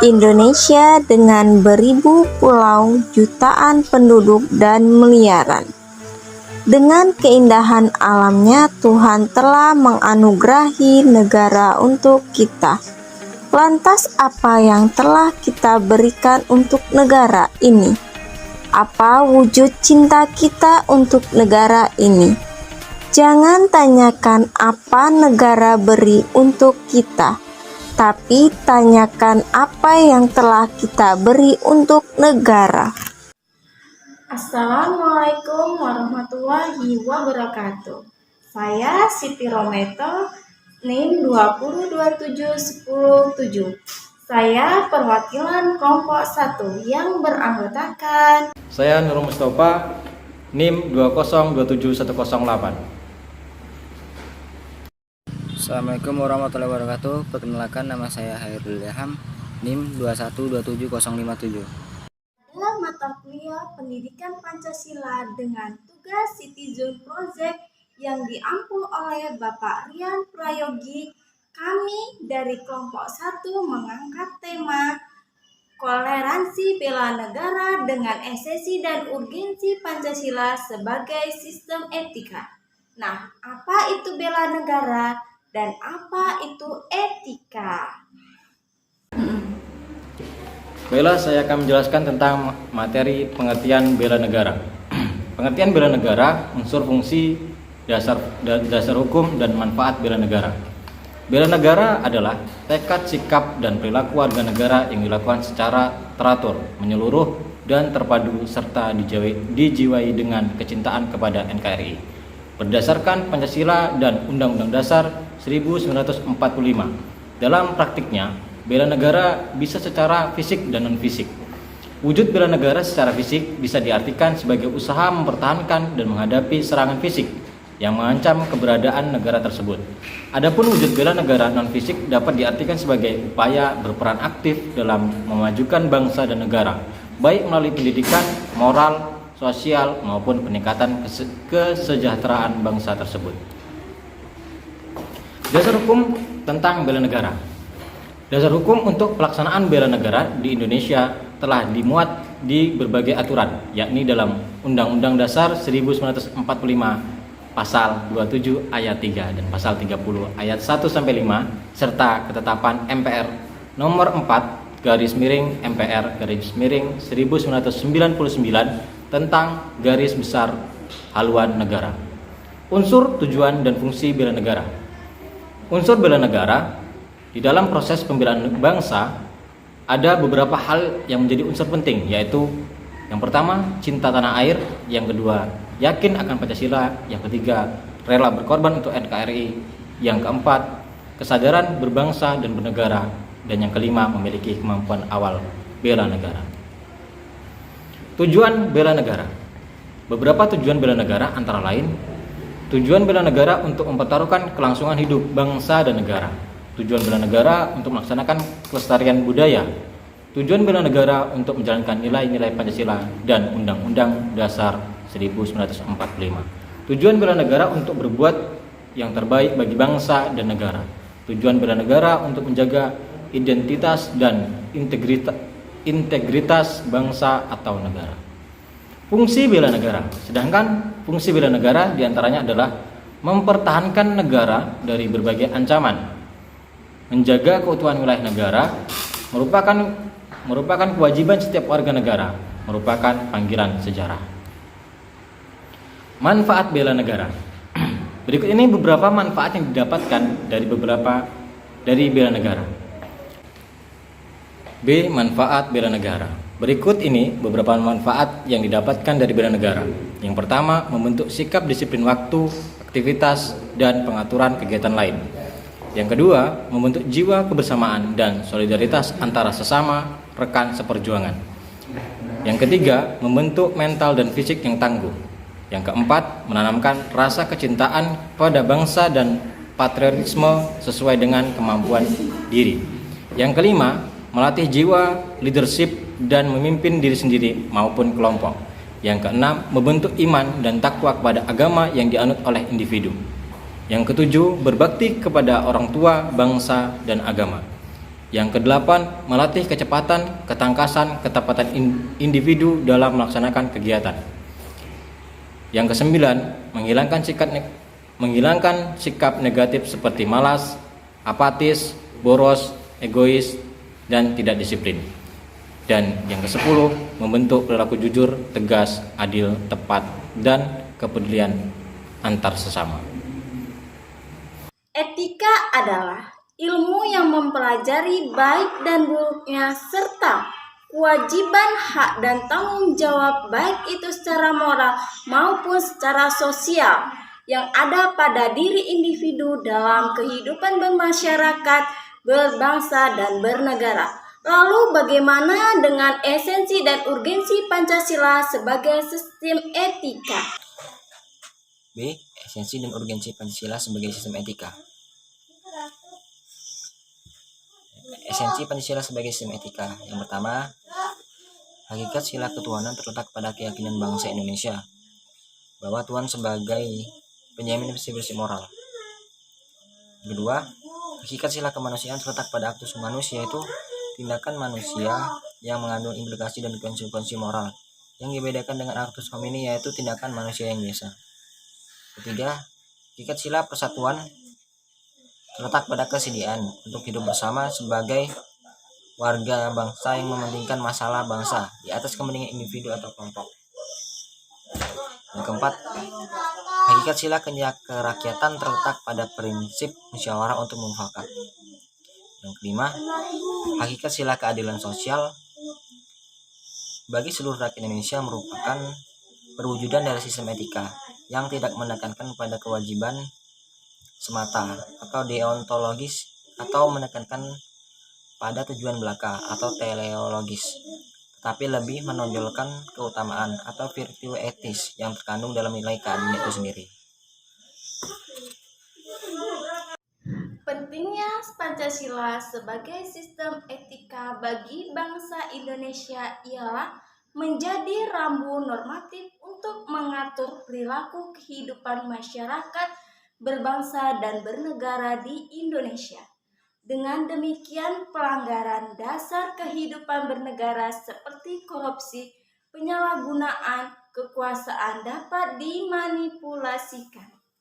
Indonesia dengan beribu pulau, jutaan penduduk, dan miliaran. Dengan keindahan alamnya, Tuhan telah menganugerahi negara untuk kita. Lantas, apa yang telah kita berikan untuk negara ini? Apa wujud cinta kita untuk negara ini? Jangan tanyakan apa negara beri untuk kita, tapi tanyakan apa yang telah kita beri untuk negara. Assalamualaikum warahmatullahi wabarakatuh. Saya Siti Rometo, NIM 2027107. Saya perwakilan kelompok 1 yang beranggotakan. Saya Nurul Mustafa, NIM 2027108. Assalamualaikum warahmatullahi wabarakatuh. Perkenalkan, nama saya Hairul Ilham, NIM 2127057. Dalam mata kuliah Pendidikan Pancasila dengan tugas Citizen Project yang diampu oleh Bapak Rian Prayogi, kami dari kelompok 1 mengangkat tema toleransi bela negara dengan esensi dan urgensi Pancasila sebagai sistem etika. Nah, apa itu bela negara dan apa itu etika? Baiklah, saya akan menjelaskan tentang materi pengertian bela negara. Pengertian bela negara, unsur fungsi, dasar hukum, dan manfaat bela negara. Bela negara adalah tekad, sikap, dan perilaku warga negara yang dilakukan secara teratur, menyeluruh, dan terpadu, serta dijiwai dengan kecintaan kepada NKRI. Berdasarkan Pancasila dan Undang-Undang Dasar 1945. Dalam praktiknya, bela negara bisa secara fisik dan non-fisik. Wujud bela negara secara fisik bisa diartikan sebagai usaha mempertahankan dan menghadapi serangan fisik yang mengancam keberadaan negara tersebut. Adapun wujud bela negara non-fisik dapat diartikan sebagai upaya berperan aktif dalam memajukan bangsa dan negara, baik melalui pendidikan, moral, sosial, maupun peningkatan kesejahteraan bangsa tersebut. Dasar hukum tentang bela negara. Dasar hukum untuk pelaksanaan bela negara di Indonesia telah dimuat di berbagai aturan, yakni dalam Undang-Undang Dasar 1945 Pasal 27 ayat 3 dan Pasal 30 ayat 1-5 serta ketetapan MPR nomor 4 /MPR /1999 tentang garis besar haluan negara. Unsur, tujuan, dan fungsi bela negara. Unsur bela negara di dalam proses pembelaan bangsa ada beberapa hal yang menjadi unsur penting, yaitu yang pertama, cinta tanah air, yang kedua, yakin akan Pancasila, yang ketiga, rela berkorban untuk NKRI, yang keempat, kesadaran berbangsa dan bernegara, dan yang kelima, memiliki kemampuan awal bela negara. Tujuan bela negara. Beberapa tujuan bela negara antara lain: tujuan bela negara untuk mempertaruhkan kelangsungan hidup bangsa dan negara. Tujuan bela negara untuk melaksanakan kelestarian budaya. Tujuan bela negara untuk menjalankan nilai-nilai Pancasila dan Undang-Undang Dasar 1945. Tujuan bela negara untuk berbuat yang terbaik bagi bangsa dan negara. Tujuan bela negara untuk menjaga identitas dan integritas bangsa atau negara. Fungsi bela negara. Sedangkan fungsi bela negara diantaranya adalah mempertahankan negara dari berbagai ancaman, menjaga keutuhan wilayah negara, merupakan kewajiban setiap warga negara, merupakan panggilan sejarah. Manfaat bela negara. Berikut ini beberapa manfaat yang didapatkan dari bela negara. B. Manfaat bela negara. Berikut ini beberapa manfaat yang didapatkan dari bela negara. Yang pertama, membentuk sikap disiplin waktu, aktivitas, dan pengaturan kegiatan lain. Yang kedua, membentuk jiwa kebersamaan dan solidaritas antara sesama rekan seperjuangan. Yang ketiga, membentuk mental dan fisik yang tangguh. Yang keempat, menanamkan rasa kecintaan pada bangsa dan patriotisme sesuai dengan kemampuan diri. Yang kelima, melatih jiwa leadership dan memimpin diri sendiri maupun kelompok. Yang keenam, membentuk iman dan takwa kepada agama yang dianut oleh individu. Yang ketujuh, berbakti kepada orang tua, bangsa, dan agama. Yang kedelapan, melatih kecepatan, ketangkasan, ketepatan individu dalam melaksanakan kegiatan. Yang kesembilan, menghilangkan sikap negatif seperti malas, apatis, boros, egois, dan tidak disiplin. Dan yang ke-10, membentuk perilaku jujur, tegas, adil, tepat, dan kepedulian antar sesama. Etika adalah ilmu yang mempelajari baik dan buruknya serta kewajiban, hak, dan tanggung jawab baik itu secara moral maupun secara sosial yang ada pada diri individu dalam kehidupan bermasyarakat, berbangsa, dan bernegara. Lalu bagaimana dengan esensi dan urgensi Pancasila sebagai sistem etika? B. Esensi dan urgensi Pancasila sebagai sistem etika. Esensi Pancasila sebagai sistem etika. Yang pertama, hakikat sila ketuhanan terletak pada keyakinan bangsa Indonesia bahwa Tuhan sebagai penjamin bersih-bersih moral. Yang kedua, hakikat sila kemanusiaan terletak pada aktus humanus, yaitu tindakan manusia yang mengandung implikasi dan konsekuensi moral. Yang dibedakan dengan aktus homini, yaitu tindakan manusia yang biasa. Ketiga, hakikat sila persatuan terletak pada kesediaan untuk hidup bersama sebagai warga bangsa yang mementingkan masalah bangsa di atas kepentingan individu atau kelompok. Yang keempat, hakikat sila kerakyatan terletak pada prinsip musyawarah untuk mufakat. Yang kelima, hakikat sila keadilan sosial bagi seluruh rakyat Indonesia merupakan perwujudan dari sistem etika yang tidak menekankan pada kewajiban semata atau deontologis atau menekankan pada tujuan belaka atau teleologis, tetapi lebih menonjolkan keutamaan atau virtu etis yang terkandung dalam nilai keadilan itu sendiri. Pentingnya Pancasila sebagai sistem etika bagi bangsa Indonesia ialah menjadi rambu normatif untuk mengatur perilaku kehidupan masyarakat berbangsa dan bernegara di Indonesia. Dengan demikian, pelanggaran dasar kehidupan bernegara seperti korupsi, penyalahgunaan kekuasaan dapat dimanipulasikan.